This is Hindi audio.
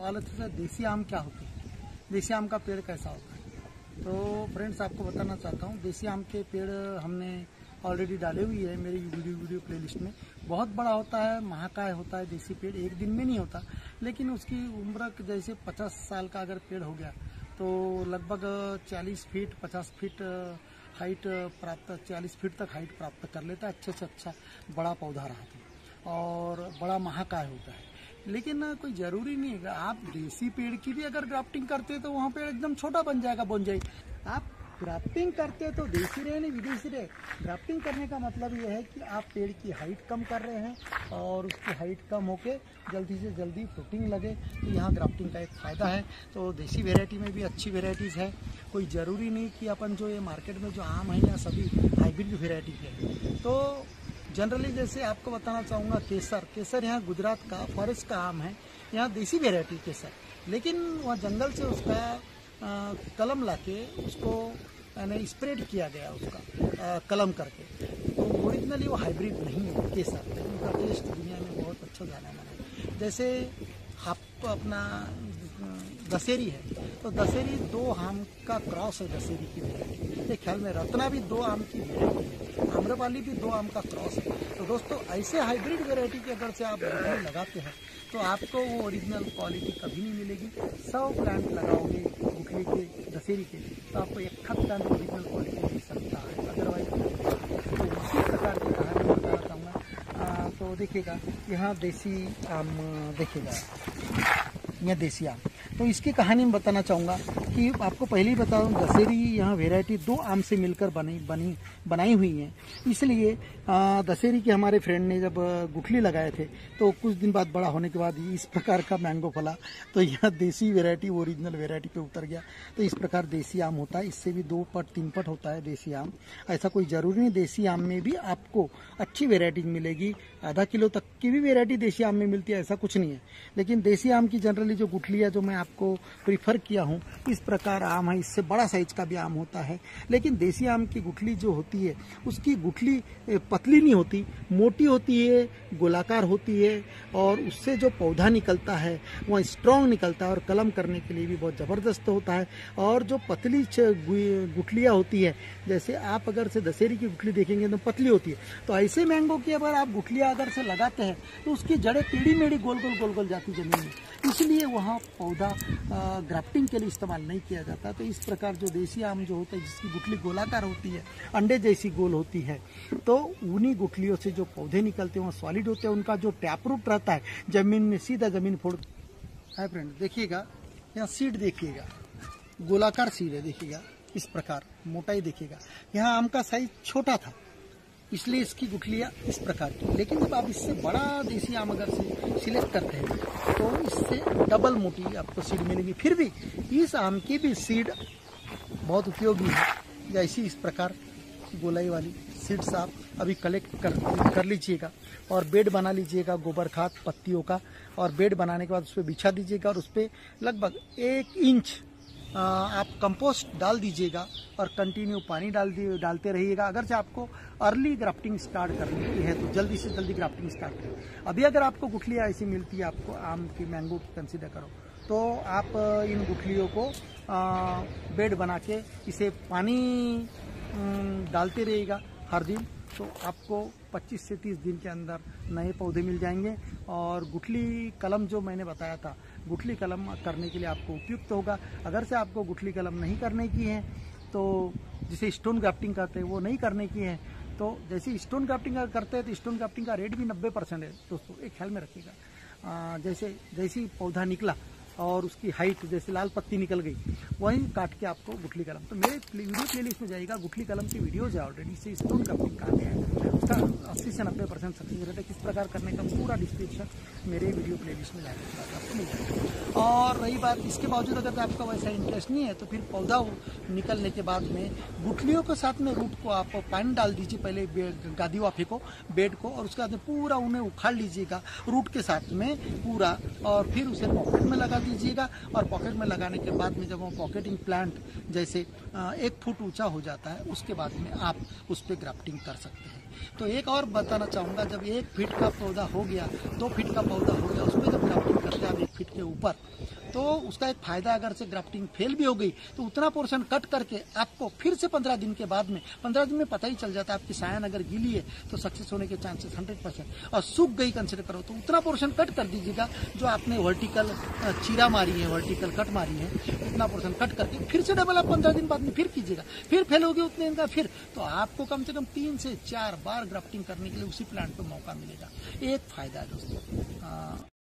पहले तो देसी आम क्या होती है, देसी आम का पेड़ कैसा होता है। तो फ्रेंड्स आपको बताना चाहता हूँ, देसी आम के पेड़ हमने ऑलरेडी डाले हुई है मेरी वीडियो प्लेलिस्ट में। बहुत बड़ा होता है, महाकाय होता है देसी पेड़, एक दिन में नहीं होता, लेकिन उसकी उम्र जैसे 50 साल का अगर पेड़ हो गया तो लगभग 40 फीट 50 फीट हाइट प्राप्त, 40 फीट तक हाइट प्राप्त कर लेता है। अच्छे से अच्छा बड़ा पौधा रहता है और बड़ा महाकाय होता है। लेकिन कोई ज़रूरी नहीं है, आप देसी पेड़ की भी अगर ग्राफ्टिंग करते हैं तो वहाँ पे एकदम छोटा बन जाएगा, बोनसाई। आप ग्राफ्टिंग करते हैं तो देसी रहे नहीं विदेशी रहे, ग्राफ्टिंग करने का मतलब ये है कि आप पेड़ की हाइट कम कर रहे हैं और उसकी हाइट कम होके जल्दी से जल्दी फ्रूटिंग लगे। तो यहाँ ग्राफ्टिंग का एक फ़ायदा है। तो देसी वेराइटी में भी अच्छी वेराइटीज़ है, कोई ज़रूरी नहीं कि अपन जो ये मार्केट में जो आम है या सभी हाइब्रिड वेराइटी के। तो जनरली जैसे आपको बताना चाहूँगा, केसर यहाँ गुजरात का फॉरेस्ट का आम है, यहाँ देसी वेराइटी केसर, लेकिन वहाँ जंगल से उसका कलम लाके उसको यानी स्प्रेड किया गया उसका कलम करके। तो ओरिजिनली वो हाइब्रिड नहीं है केसर, लेकिन उसका टेस्ट दुनिया में बहुत अच्छा जाना माना है। जैसे आपको अपना दशहरी है, तो दशहरी 2 आम का क्रॉस है, दशहरी की वेराइटी। एक ख्याल में रत्ना भी 2 आम की वेराइटी है, आम्रपाली भी 2 आम का क्रॉस है। तो दोस्तों ऐसे हाइब्रिड वेराइटी के अगर से आप लगाते हैं तो आपको वो ओरिजिनल क्वालिटी कभी नहीं मिलेगी। 100 प्लांट लगाओगे गुठली के दशहरी के तो आपको 1 प्लांट ओरिजिनल क्वालिटी मिल सकता है, अदरवाइज। तो उसी प्रकार की कहानी बताना चाहूँगा। तो देखिएगा यहाँ देसी आम, देखिएगा यह देसी आम, तो इसकी कहानी में बताना चाहूँगा कि आपको पहले ही बता दूँ, दशहरी यहाँ वेराइटी 2 आम से मिलकर बनाई हुई है। इसलिए दशहरी के हमारे फ्रेंड ने जब गुठली लगाए थे तो कुछ दिन बाद बड़ा होने के बाद इस प्रकार का मैंगो फला, तो यह देसी वेराइटी ओरिजिनल वेराइटी पे उतर गया। तो इस प्रकार देसी आम होता है, इससे भी 2 पट 3 पट होता है देसी आम। ऐसा कोई ज़रूरी नहीं, देसी आम में भी आपको अच्छी वेराइटी मिलेगी। आधा किलो तक की भी वेराइटी देसी आम में मिलती है, ऐसा कुछ नहीं है। लेकिन देसी आम की जनरली जो गुठलियाँ जो मैं आपको प्रीफर किया हूँ, इस प्रकार आम है, इससे बड़ा साइज का भी आम होता है। लेकिन देसी आम की गुठली जो होती है उसकी गुठली पतली नहीं होती, मोटी होती है, गोलाकार होती है, और उससे जो पौधा निकलता है वह स्ट्रॉन्ग निकलता है और कलम करने के लिए भी बहुत ज़बरदस्त होता है। और जो पतली गुठलियाँ होती है, जैसे आप अगर से दशहरी की गुठली देखेंगे तो पतली होती है, तो ऐसे मैंगो की अगर आप गुठलियाँ अगर से लगाते हैं तो उसकी जड़ें टेढ़ी मेढ़ी गोल गोल जाती जमीन में, इसलिए वहाँ पौधा ग्राफ्टिंग के लिए इस्तेमाल नहीं किया जाता। तो इस प्रकार जो देसी आम जो होता है जिसकी गुठली गोलाकार होती है, अंडे जैसी गोल होती है, तो उन्हीं गुठलियों से जो पौधे निकलते हैं वो सॉलिड होते हैं। उनका जो टैप रूट रहता है जमीन में सीधा जमीन फोड़ है। फ्रेंड देखिएगा यहाँ सीड देखिएगा, गोलाकार सीड है, देखिएगा इस प्रकार मोटाई देखिएगा। यहाँ आम का साइज छोटा था इसलिए इसकी गुठलियाँ इस प्रकार की, लेकिन जब आप इससे बड़ा देसी आम अगर से सिलेक्ट करते हैं तो इससे डबल मोटी आपको सीड मिलेगी। फिर भी इस आम की भी सीड बहुत उपयोगी है। जैसी इस प्रकार गोलाई वाली सीड्स आप अभी कलेक्ट कर लीजिएगा और बेड बना लीजिएगा गोबर खाद पत्तियों का, और बेड बनाने के बाद उस पर बिछा दीजिएगा और उस पर लगभग 1 इंच आप कंपोस्ट डाल दीजिएगा और कंटिन्यू पानी डालते रहिएगा। अगर से आपको अर्ली ग्राफ्टिंग स्टार्ट करनी है तो जल्दी से जल्दी ग्राफ्टिंग स्टार्ट करें। अभी अगर आपको गुठलियाँ ऐसी मिलती है, आपको आम की मैंगो की कंसीडर करो, तो आप इन गुठलियों को बेड बना के इसे पानी डालते रहिएगा हर दिन, तो आपको 25 से 30 दिन के अंदर नए पौधे मिल जाएंगे। और गुठली कलम जो मैंने बताया था, गुठली कलम करने के लिए आपको उपयुक्त होगा। अगर से आपको गुठली कलम नहीं करने की है, तो जिसे स्टोन ग्राफ्टिंग करते हैं वो नहीं करने की है, तो जैसे स्टोन ग्राफ्टिंग करते हैं तो स्टोन ग्राफ्टिंग का रेट भी 90% है दोस्तों, एक ख्याल में रखिएगा। जैसे पौधा निकला और उसकी हाइट जैसे लाल पत्ती निकल गई, वहीं काट के आपको गुठली कलम, तो मेरे वीडियो प्लेलिस्ट में जाइएगा, गुठली कलम की वीडियोज है ऑलरेडी, इससे स्टोन ग्राफ्टिंग कहा गया है, उसका 80 से 90% सक्सेस रेट है। किस प्रकार करने का पूरा डिस्क्रिप्शन मेरे वीडियो प्लेलिस्ट में जाकर आपको मिल जाएगा। और रही बात, इसके बावजूद अगर आपका वैसा इंटरेस्ट नहीं है तो फिर पौधा निकलने के बाद में गुठलियों के साथ में रूट को आप पानी डाल दीजिए, पहले गादी वा फेंको बेड को, और उसके बाद में पूरा उन्हें उखाड़ लीजिएगा रूट के साथ में पूरा, और फिर उसे पॉकेट में लगा दीजिएगा। और पॉकेट में लगाने के बाद में जब वो पॉकेटिंग प्लांट जैसे 1 फुट ऊंचा हो जाता है, उसके बाद में आप उस पर ग्राफ्टिंग कर सकते हैं। तो एक और बताना चाहूँगा, जब 1 फीट का पौधा हो गया, 2 फीट का पौधा हो गया, उस पर जब ग्राफ्टिंग करते हैं आप और 1 फीट के ऊपर। तो उसका एक फायदा, अगर से ग्राफ्टिंग फेल भी हो गई तो उतना पोर्शन कट करके आपको फिर से 15 दिन के बाद में, 15 दिन में पता ही चल जाता है आपकी सायन अगर गीली है तो सक्सेस होने के चांसेस 100%, और सूख गई कंसिडर करो तो उतना पोर्शन कट कर दीजिएगा जो आपने वर्टिकल चीरा मारी है, वर्टिकल कट मारी है, उतना पोर्शन कट करके फिर से डबल आप 15 दिन बाद में फिर कीजिएगा, फिर फेल होगी उतने दिन का, फिर तो आपको कम से कम 3 से 4 बार ग्राफ्टिंग करने के लिए उसी प्लांट पर मौका मिलेगा। एक फायदा है दोस्तों।